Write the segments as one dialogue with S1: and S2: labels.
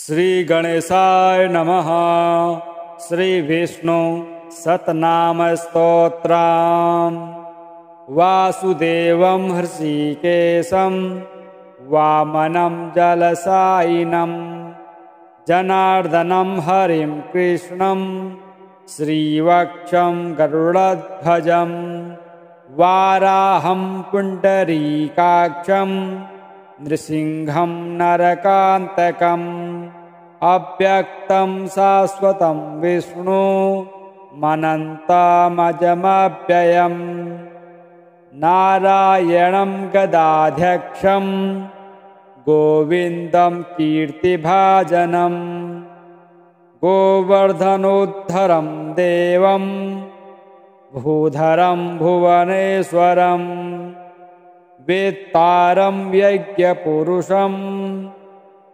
S1: श्री गणेशाय नमः। श्री विष्णु सतनाम स्तोत्रम्। वासुदेवं हृषिकेशं वामनं जलशायिनं जनार्दनं हरिं कृष्णं श्रीवक्षं गरुडध्वजं वाराहं पुण्डरीकाक्षं नृसिंहं नरकान्तकम् अव्यक्तं शाश्वतं विष्णु मनन्तमजमव्ययम् नारायणं गदाध्यक्षं गोविन्दं कीर्तिभाजनं गोवर्धनोद्धरं देवं भूधरं भुवनेश्वरं वेत्तारं यज्ञपुरुषं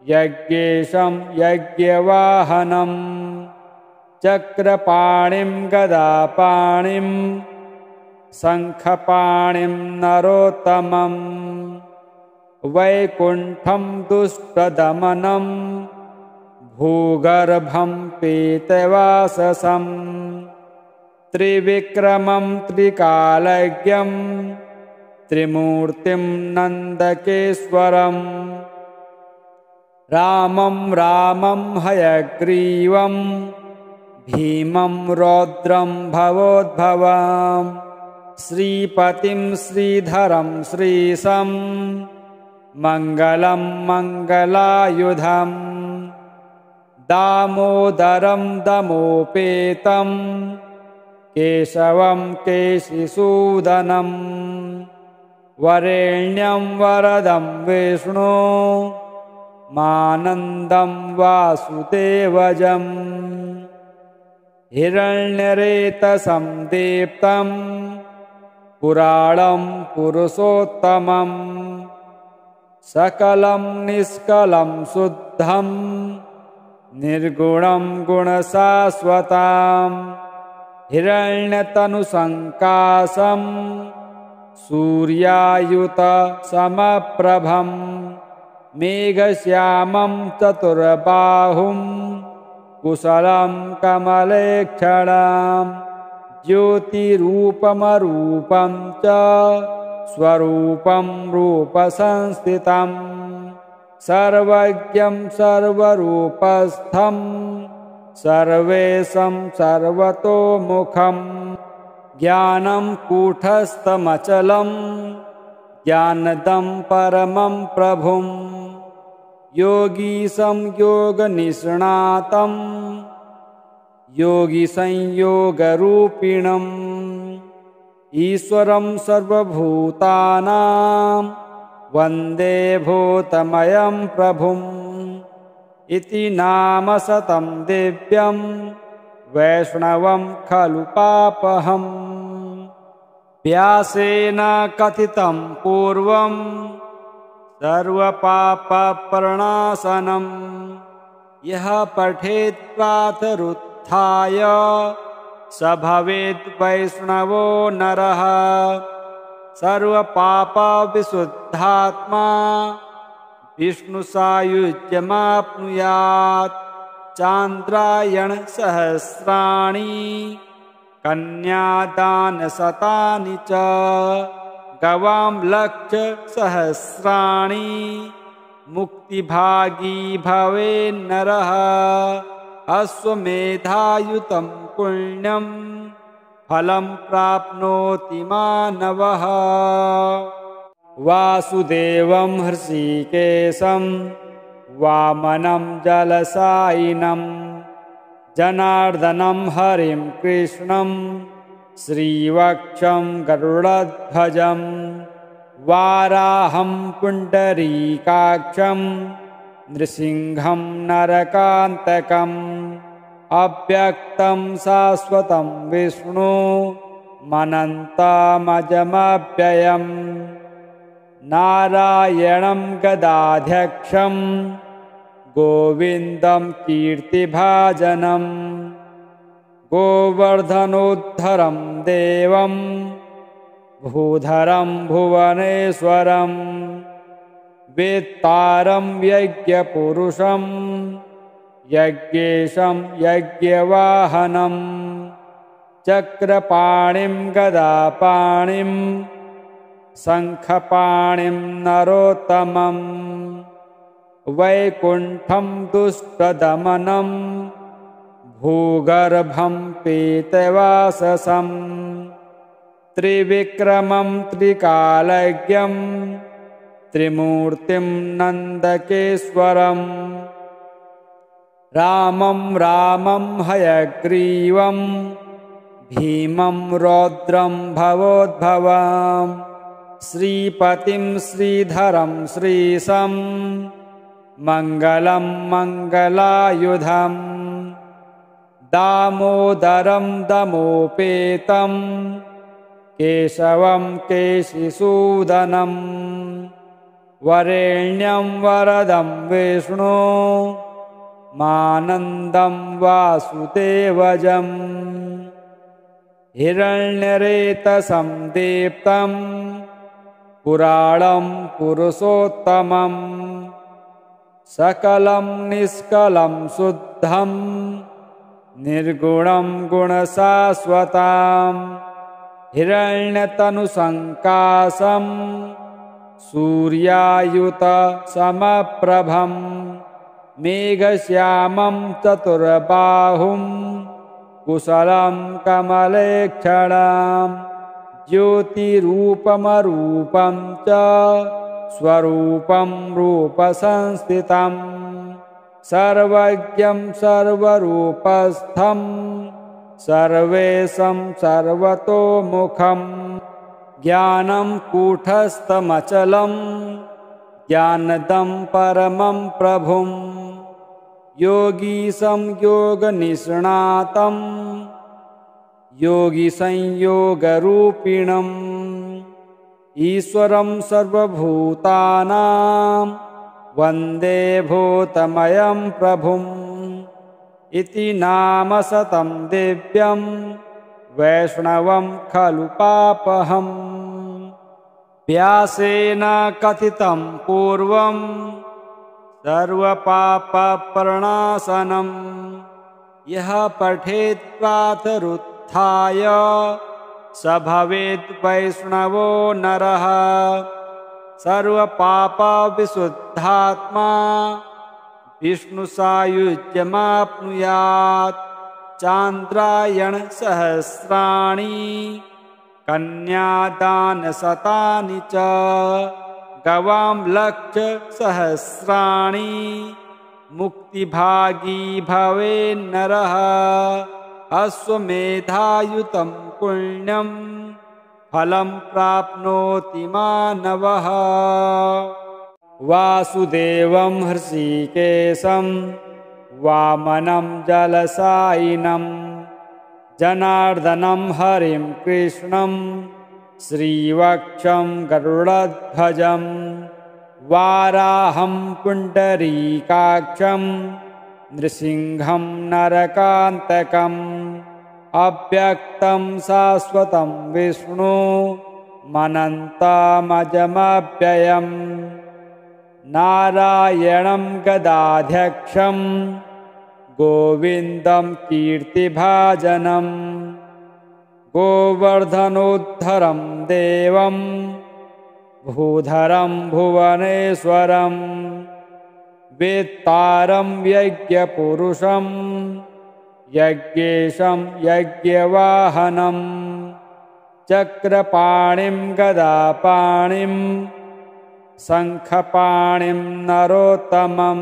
S1: यज्ञेशं यज्ञवाहनं चक्रपाणिं गदापाणिं शङ्खपाणिं नरोत्तमं वैकुण्ठं दुष्टदमनं भूगर्भं पीतवाससं त्रिविक्रमं त्रिकालज्ञं त्रिमूर्तिं नन्दकेश्वरं रामं हयग्रीवं भीमं रौद्रं भवोद्भवम् श्रीपतिं श्रीधरं श्रीशं मङ्गलं मङ्गलायुधं दामोदरं दमोपेतं केशवं केशिसूदनं वरेण्यं वरदं विष्णु मानन्दं वासुदेवजं हिरण्यरेतसं दीप्तं पुराणं पुरुषोत्तमं सकलं निष्कलं शुद्धं निर्गुणं गुणशाश्वतं हिरण्यतनुसङ्काशं सूर्यायुतसमप्रभं मेघश्यामं चतुर्बाहुं कुशलं कमलेक्षणं ज्योतिरूपमरूपं च स्वरूपं रूपसंस्थितं सर्वज्ञं सर्वरूपस्थं सर्वेशं सर्वतोमुखं ज्ञानं कूटस्थमचलं ज्ञानदं परमं प्रभुं योगीशं योगनिष्णातं योगिसंयोगरूपिणम् ईश्वरं सर्वभूतानां वन्दे भूतमयं प्रभुम् इति नाम शतं दिव्यं वैष्णवं खलु पापहम् व्यासेन कथितं पूर्वं सर्वपापप्रणाशनं यः पठेत् प्रातरुत्थाय स भवेत् वैष्णवो नरः सर्वपापविशुद्धात्मा विष्णुसायुज्यमाप्नुयात् चान्द्रायणसहस्राणि कन्यादानशतानि च गवां लक्षसहस्राणि मुक्तिभागी भवेन्नरः अश्वमेधायुतं पुण्यं फलं प्राप्नोति मानवः वासुदेवं हृषिकेशं वामनं जलशायिनं जनार्दनं हरिं कृष्णं श्रीवक्षं गरुडध्वजं वाराहं पुण्डरीकाक्षं नृसिंहं नरकान्तकम् अव्यक्तं शाश्वतं विष्णु मनन्तमजमव्ययम् नारायणं गदाध्यक्षं गोविन्दं कीर्तिभाजनं गोवर्धनोद्धरं देवं भूधरं भुवनेश्वरं वेत्तारं यज्ञपुरुषं यज्ञेशं यज्ञवाहनं चक्रपाणिं गदापाणिं शङ्खपाणिं नरोत्तमं वैकुण्ठं दुष्टदमनं भूगर्भं पीतवाससं त्रिविक्रमं त्रिकालज्ञं त्रिमूर्तिं नन्दकेश्वरं रामं रामं हयग्रीवं भीमं रौद्रं भवोद्भवं श्रीपतिं श्रीधरं श्रीशं मङ्गलं मङ्गलायुधं दामोदरं दमोपेतं केशवं केशिसूदनं वरेण्यं वरदं विष्णु मानन्दं वासुदेवजं हिरण्यरेतसं दीप्तं पुराणं पुरुषोत्तमं सकलं निष्कलं शुद्धं निर्गुणं गुणशाश्वतं हिरण्यतनुसङ्काशं सूर्यायुतसमप्रभं मेघश्यामं चतुर्बाहुं कुशलं कमलेक्षणं ज्योतिरूपमरूपं च स्वरूपं रूपसंस्थितं सर्वज्ञं सर्वरूपस्थं सर्वेशं सर्वतोमुखं ज्ञानं कूटस्थमचलं ज्ञानदं परमं प्रभुं योगीशं योगनिष्णातं योगिसंयोगरूपिणम् ईश्वरं सर्वभूतानां वन्दे भूतमयं प्रभुम् इति नाम शतं दिव्यं वैष्णवं खलु पापहम् व्यासेन कथितं पूर्वं सर्वपापप्रणाशनं यः पठेत्प्रातरुत्थाय स भवेत् वैष्णवो नरः सर्वपापविशुद्धात्मा विष्णुसायुज्यमाप्नुयात् चान्द्रायणसहस्राणि कन्यादानशतानि च गवां लक्षसहस्राणि मुक्तिभागी भवेन्नरः अश्वमेधायुतं पुण्यं फलं प्राप्नोति मानवः वासुदेवं हृषीकेशं वामनं जलशायिनं जनार्दनं हरिं कृष्णं श्रीवक्षं गरुडध्वजं वाराहं पुण्डरीकाक्षं नृसिंहं नरकान्तकम् अव्यक्तं शाश्वतं विष्णु मनन्तमजमव्ययम् नारायणं गदाध्यक्षं गोविन्दं कीर्तिभाजनं गोवर्धनोद्धरं देवं भूधरं भुवनेश्वरं वेत्तारं यज्ञपुरुषं यज्ञेशं यज्ञवाहनं चक्रपाणिं गदापाणिं शङ्खपाणिं नरोत्तमं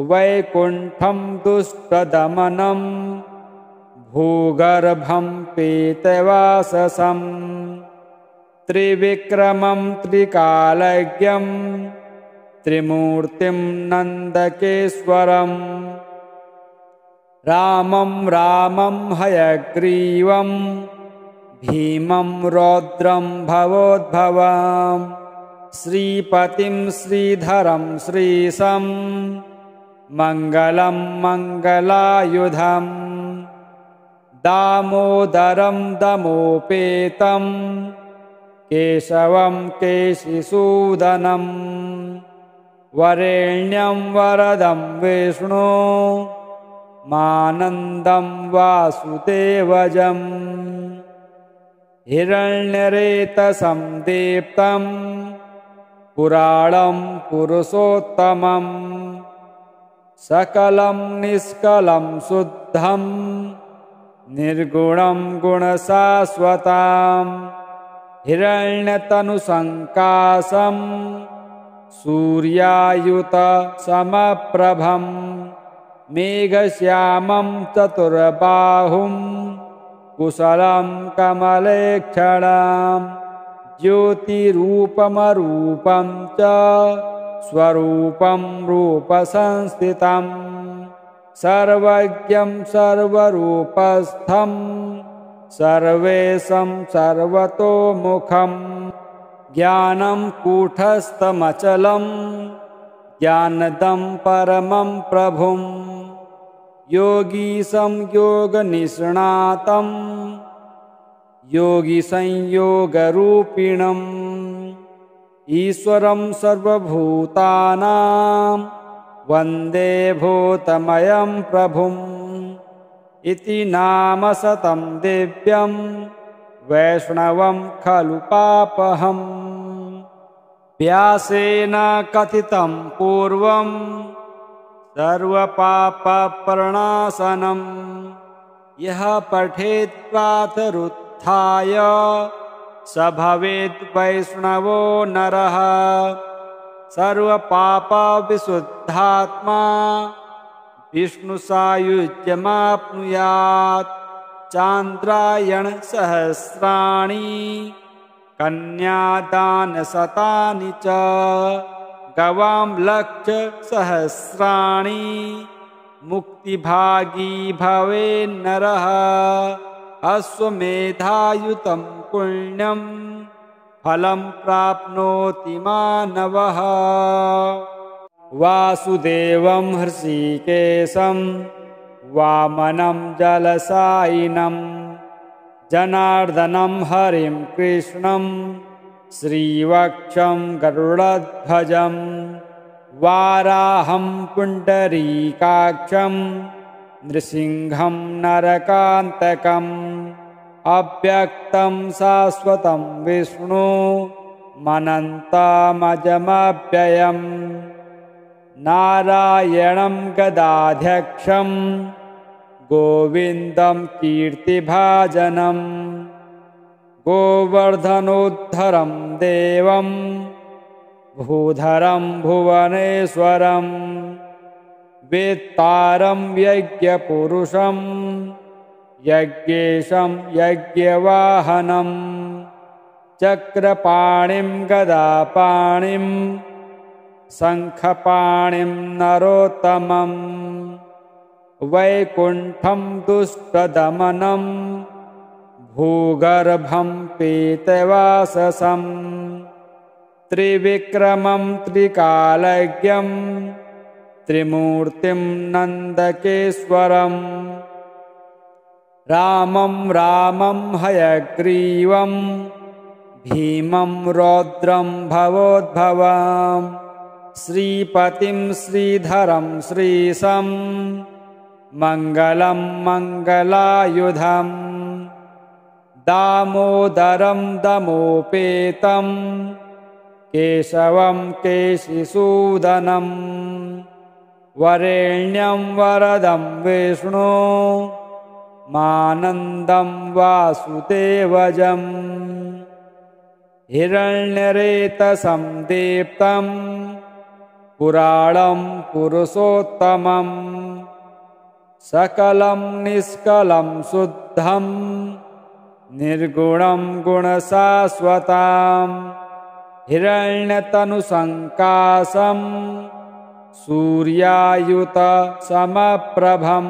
S1: वैकुण्ठं दुष्टदमनं भूगर्भं पीतवाससं त्रिविक्रमं त्रिकालज्ञं त्रिमूर्तिं नन्दकेश्वरं रामं रामं हयग्रीवं भीमं रौद्रं भवोद्भवं श्रीपतिं श्रीधरं श्रीशं मङ्गलं मङ्गलायुधं दामोदरं दमोपेतं केशवं केशिसूदनं वरेण्यं वरदं विष्णु मानन्दं वासुदेवजम् हिरण्यरेतसं दीप्तं पुराणं पुरुषोत्तमं सकलं निष्कलं शुद्धं निर्गुणं गुणशाश्वतं हिरण्यतनुसङ्काशं सूर्यायुतसमप्रभं मेघश्यामं चतुर्बाहुं कुशलं कमलेक्षणं ज्योतिरूपमरूपं च स्वरूपं रूपसंस्थितं सर्वज्ञं सर्वरूपस्थं सर्वेशं सर्वतोमुखं ज्ञानं कूटस्थमचलं ज्ञानदं परमं प्रभुं योगीशं योगनिष्णातं योगिसंयोगरूपिणम् ईश्वरं सर्वभूतानां वन्दे भूतमयं प्रभुम् इति नाम शतं दिव्यं वैष्णवं खलु पापहम् व्यासेन कथितं पूर्वं सर्वपापप्रणाशनं यः पठेत् प्रातरुत्थाय स भवेत् वैष्णवो नरः सर्वपापविशुद्धात्मा विष्णुसायुज्यमाप्नुयात् चान्द्रायणसहस्राणि कन्यादानशतानि च गवां लक्षसहस्राणि मुक्तिभागी भवेन्नरः अश्वमेधायुतं पुण्यं फलं प्राप्नोति मानवः वासुदेवं हृषीकेशं वामनं जलशायिनं जनार्दनं हरिं कृष्णं श्रीवक्षं गरुडध्वजं वाराहं पुण्डरीकाक्षं नृसिंहं नरकान्तकम् अव्यक्तं शाश्वतं विष्णु मनन्तमजमव्ययम् नारायणं गदाध्यक्षं गोविन्दं कीर्तिभाजनं गोवर्धनोद्धरं देवं भूधरं भुवनेश्वरं वेत्तारं यज्ञपुरुषं यज्ञेशं यज्ञवाहनं चक्रपाणिं गदापाणिं शङ्खपाणिं नरोत्तमं वैकुण्ठं दुष्टदमनं भूगर्भं पीतवाससं त्रिविक्रमं त्रिकालज्ञं त्रिमूर्तिं नन्दकेश्वरम् रामं रामं हयग्रीवं भीमं रौद्रं भवोद्भवम् श्रीपतिं श्रीधरं श्रीशं मङ्गलं मङ्गलायुधं दामोदरं दमोपेतं केशवं केशिसूदनं वरेण्यं वरदं विष्णु मानन्दं वासुदेवजम् हिरण्यरेतसं दीप्तं पुराणं पुरुषोत्तमं सकलं निष्कलं शुद्धं निर्गुणं गुणशाश्वतं हिरण्यतनुसङ्काशं सूर्यायुतसमप्रभं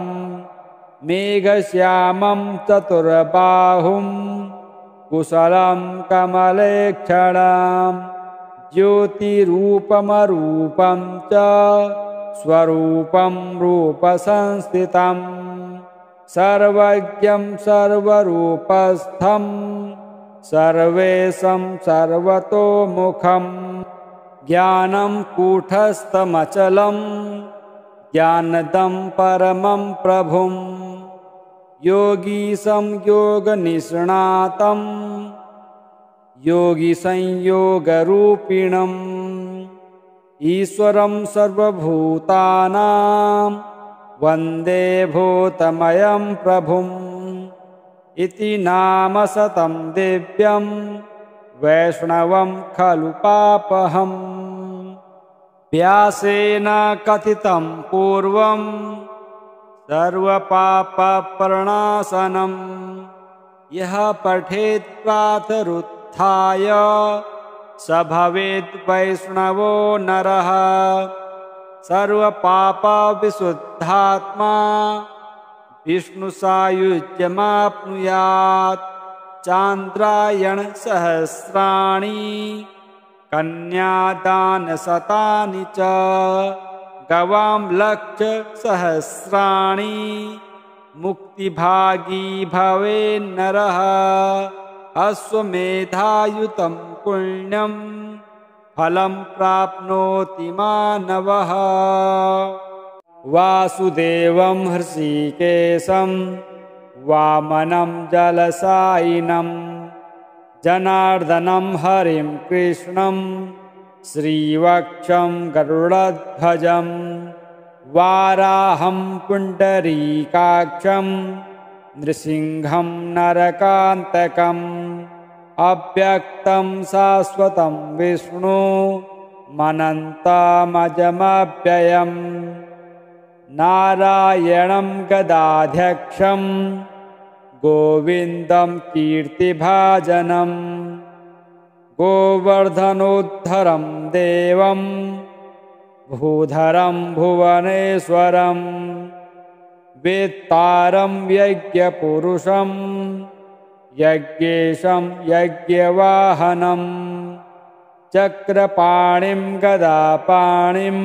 S1: मेघश्यामं चतुर्बाहुं कुशलं कमलेक्षणं ज्योतिरूपमरूपं च स्वरूपं रूपसंस्थितं सर्वज्ञं सर्वरूपस्थं सर्वेशं सर्वतोमुखं ज्ञानं कूटस्थमचलं ज्ञानदं परमं प्रभुं योगीशं योगनिष्णातं योगिसंयोगरूपिणम् ईश्वरं सर्वभूतानां वन्दे भूतमयं प्रभुम् इति नाम शतं दिव्यं वैष्णवं खलु पापहम् व्यासेन कथितं पूर्वं सर्वपापप्रणाशनं यः पठेत्प्रातरुत्थाय स भवेत् वैष्णवो नरः सर्वपापविशुद्धात्मा विष्णुसायुज्यमाप्नुयात् चान्द्रायणसहस्राणि कन्यादानशतानि च गवां लक्षसहस्राणि मुक्तिभागी भवेन्नरः अश्वमेधायुतं पुण्यं फलं प्राप्नोति मानवः वासुदेवं हृषीकेशं वामनं जलशायिनं जनार्दनं हरिं कृष्णं श्रीवक्षं गरुडध्वजं वाराहं पुण्डरीकाक्षं नृसिंहं नरकान्तकम् अव्यक्तं शाश्वतं विष्णु मनन्तमजमव्ययम् नारायणं गदाध्यक्षं गोविन्दं कीर्तिभाजनं गोवर्धनोद्धरं देवं भूधरं भुवनेश्वरं वेत्तारं यज्ञपुरुषं यज्ञेशं यज्ञवाहनं चक्रपाणिं गदापाणिं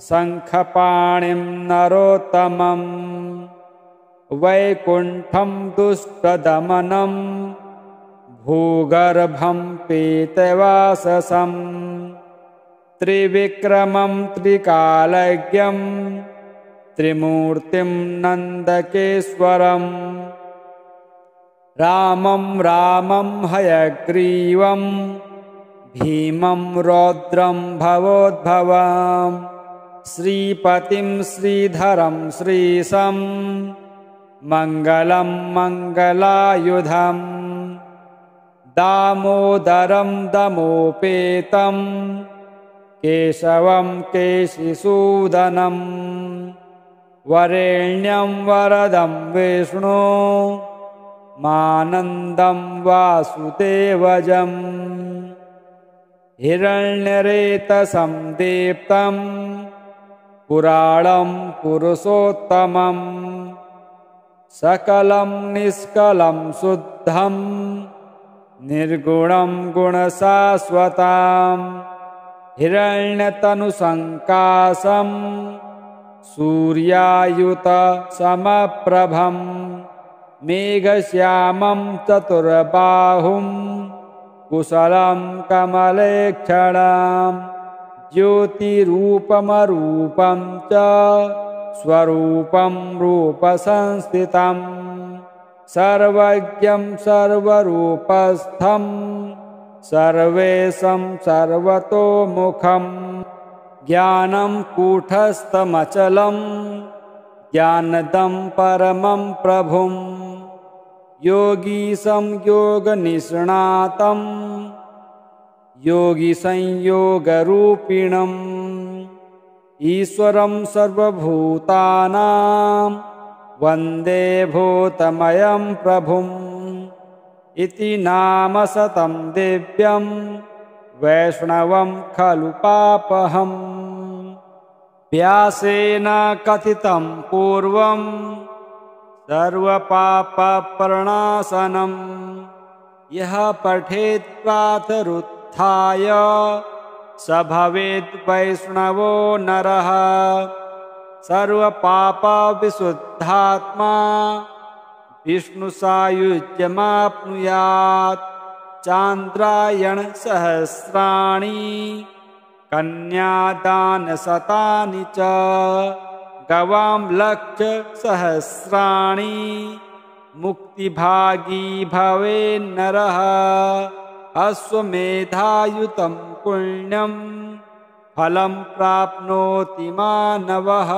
S1: शङ्खपाणिं नरोत्तमं वैकुण्ठं दुष्टदमनं भूगर्भं पीतवाससं त्रिविक्रमं त्रिकालज्ञं त्रिमूर्तिं नन्दकेश्वरं रामं हयग्रीवं भीमं रौद्रं भवोद्भवम् श्रीपतिं श्रीधरं श्रीशं मङ्गलं मङ्गलायुधम् दामोदरं दमोपेतं केशवं केशिसूदनं वरेण्यं वरदं विष्णु मानन्दं वासुदेवजम् हिरण्यरेतसं दीप्तं पुराणं पुरुषोत्तमं सकलं निष्कलं शुद्धं निर्गुणं गुणशाश्वतं हिरण्यतनुसङ्काशं सूर्यायुतसमप्रभं मेघश्यामं चतुर्बाहुं कुशलं कमलेक्षणं ज्योतिरूपमरूपं च स्वरूपं रूपसंस्थितं सर्वज्ञं सर्वरूपस्थं सर्वेशं सर्वतोमुखं ज्ञानं कूटस्थमचलं ज्ञानदं परमं प्रभुं योगीशं योगनिष्णातं योगिसंयोगरूपिणम् ईश्वरं सर्वभूतानां वन्दे भूतमयं प्रभुम् इति नाम शतं दिव्यं वैष्णवं खलु पापहम् व्यासेन कथितं पूर्वं सर्वपापप्रणाशनं यः पठेत्प्रातरुत्थाय स भवेत् वैष्णवो नरः सर्वपापविशुद्धात्मा विष्णुसायुज्यमाप्नुयात् चान्द्रायणसहस्राणि कन्यादानशतानि च गवां लक्षसहस्राणि मुक्तिभागी भवेन्नरः अश्वमेधायुतं पुण्यं फलं प्राप्नोति मानवः।